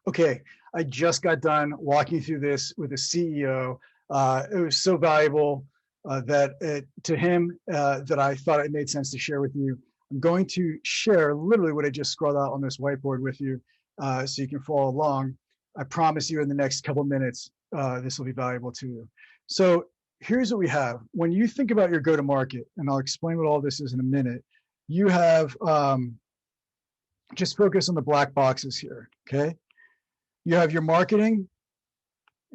Okay, I just got done walking through this with the CEO. It was so valuable to him that I thought it made sense to share with you. I'm going to share literally what I just scrolled out on this whiteboard with you so you can follow along. I promise you in the next couple minutes, this will be valuable to you. So here's what we have. When you think about your go-to-market, and I'll explain what all this is in a minute, you have, just focus on the black boxes here, okay? You have your marketing.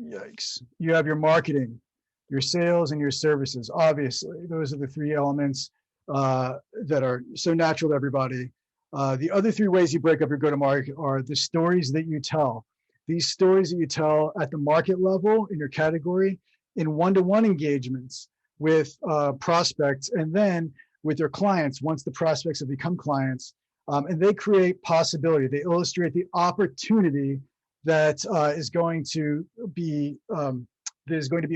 Yikes. You have your marketing, your sales, and your services. Obviously, those are the three elements that are so natural to everybody. The other three ways you break up your go-to-market are the stories that you tell. These stories that you tell at the market level in your category, in one-to-one engagements with prospects, and then with your clients once the prospects have become clients. And they create possibility. They illustrate the opportunity that is going to be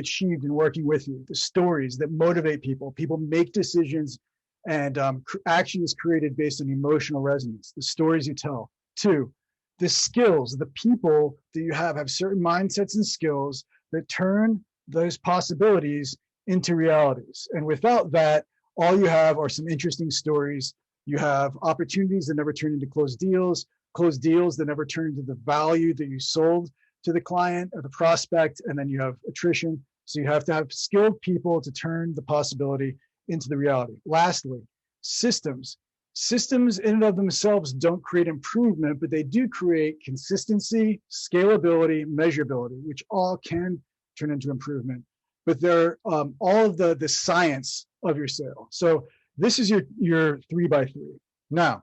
achieved in working with you. The stories that motivate people. People make decisions, and action is created based on emotional resonance. The stories you tell. Two, the skills. The people that you have certain mindsets and skills that turn those possibilities into realities. And without that, all you have are some interesting stories. You have opportunities that never turn into closed deals that never turn into the value that you sold to the client or the prospect, and then you have attrition. So you have to have skilled people to turn the possibility into the reality. Lastly, systems. Systems in and of themselves don't create improvement, but they do create consistency, scalability, measurability, which all can turn into improvement. But they're all of the science of your sale. So this is your 3x3. Now,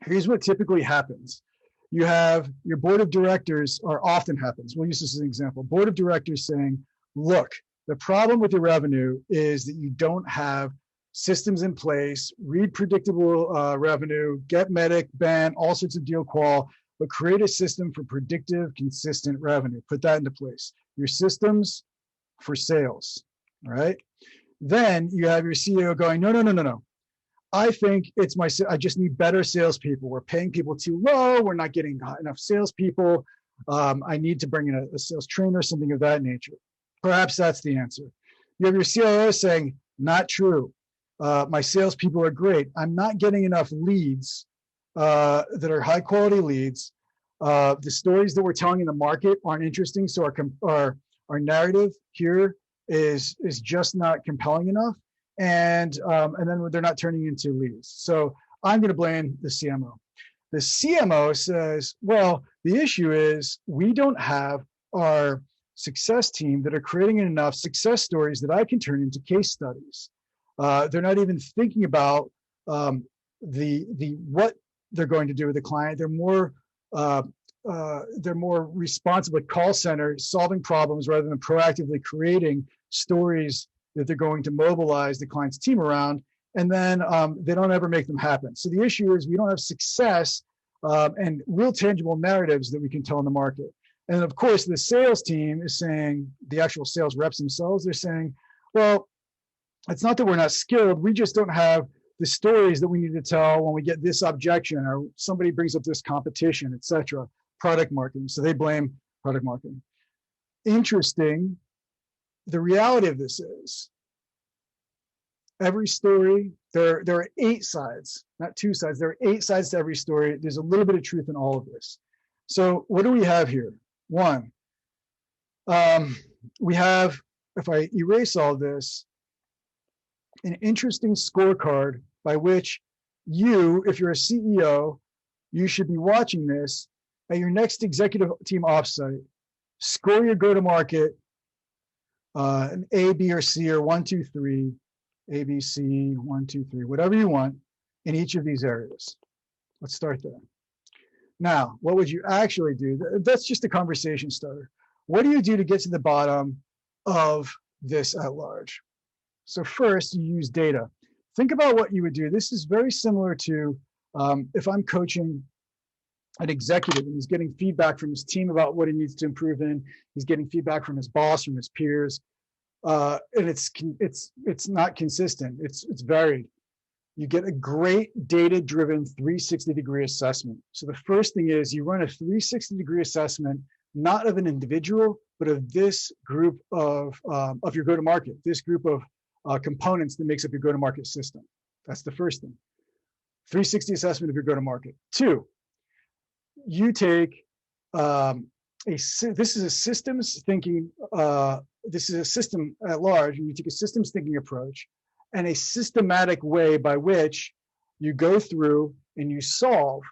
here's what typically happens. You have your board of directors, or often happens. We'll use this as an example. Board of directors saying, look, the problem with your revenue is that you don't have systems in place, read predictable revenue, get medic, ban, all sorts of deal qual, but create a system for predictive, consistent revenue. Put that into place. Your systems for sales, all right? Then you have your CEO going, no. I think I just need better salespeople. We're paying people too low. We're not getting enough salespeople. I need to bring in a sales trainer, something of that nature. Perhaps that's the answer. You have your CIO saying, not true. My salespeople are great. I'm not getting enough leads that are high quality leads. The stories that we're telling in the market aren't interesting. So our narrative here is just not compelling enough. And then they're not turning into leads. So I'm going to blame the CMO. The CMO says, well, the issue is we don't have our success team that are creating enough success stories that I can turn into case studies. They're not even thinking about what they're going to do with the client. They're more responsive with call center, solving problems rather than proactively creating stories that they're going to mobilize the client's team around, and then they don't ever make them happen. So the issue is we don't have success and real tangible narratives that we can tell in the market. And of course, the sales team is saying, the actual sales reps themselves, they're saying, well, it's not that we're not skilled, we just don't have the stories that we need to tell when we get this objection or somebody brings up this competition, etc. Product marketing. So they blame product marketing. Interesting. The reality of this is every story, there are 8 sides, not 2 sides. There are 8 sides to every story. There's a little bit of truth in all of this. So what do we have here? One, we have, if I erase all this, an interesting scorecard by which you, if you're a CEO, you should be watching this at your next executive team offsite. Score your go-to-market, an A, B, or C, or 1, 2, 3, A, B, C, 1, 2, 3, whatever you want in each of these areas. Let's start there. Now, what would you actually do? That's just a conversation starter. What do you do to get to the bottom of this at large? So first, you use data. Think about what you would do. This is very similar to if I'm coaching an executive and he's getting feedback from his team about what he needs to improve in. He's getting feedback from his boss, from his peers, and it's not consistent. It's varied. you get a great data-driven 360-degree assessment. So the first thing is you run a 360-degree assessment, not of an individual, but of this group of your go-to-market, this group of components that makes up your go-to-market system. That's the first thing. 360 assessment of your go-to-market. Two, you take this is a systems thinking, this is a system at large, and you take a systems thinking approach and a systematic way by which you go through and you solve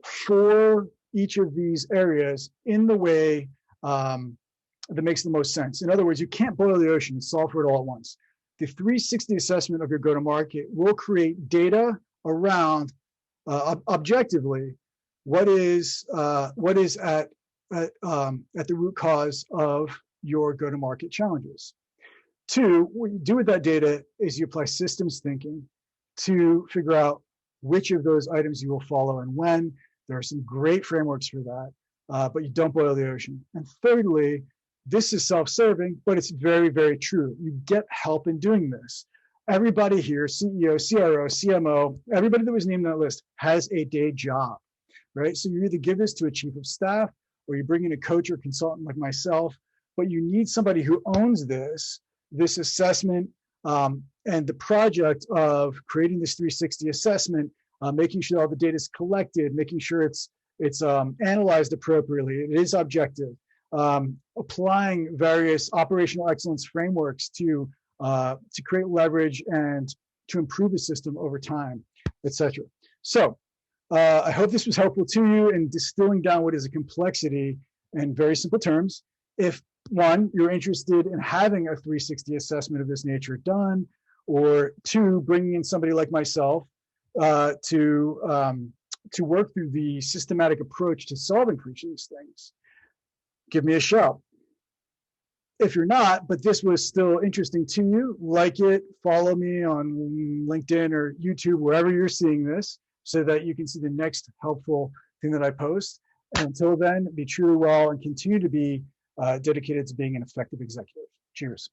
for each of these areas in the way that makes the most sense. In other words, you can't boil the ocean and solve for it all at once. The 360 assessment of your go-to-market will create data around objectively what is at the root cause of your go-to-market challenges. Two, what you do with that data is you apply systems thinking to figure out which of those items you will follow and when. There are some great frameworks for that, but you don't boil the ocean. And thirdly, this is self-serving, but it's very, very true. You get help in doing this. Everybody here, CEO, CRO, CMO, everybody that was named on that list has a day job, right? So you either give this to a chief of staff or you bring in a coach or consultant like myself, but you need somebody who owns this assessment and the project of creating this 360 assessment, making sure all the data is collected, making sure it's analyzed appropriately, it is objective, applying various operational excellence frameworks to create leverage and to improve the system over time, etc. So I hope this was helpful to you in distilling down what is a complexity in very simple terms. If one, you're interested in having a 360 assessment of this nature done, or two, bringing in somebody like myself to work through the systematic approach to solving for each of these things, give me a shout. If you're not, but this was still interesting to you, like it, follow me on LinkedIn or YouTube, wherever you're seeing this, so that you can see the next helpful thing that I post. And until then, be truly well and continue to be dedicated to being an effective executive. Cheers.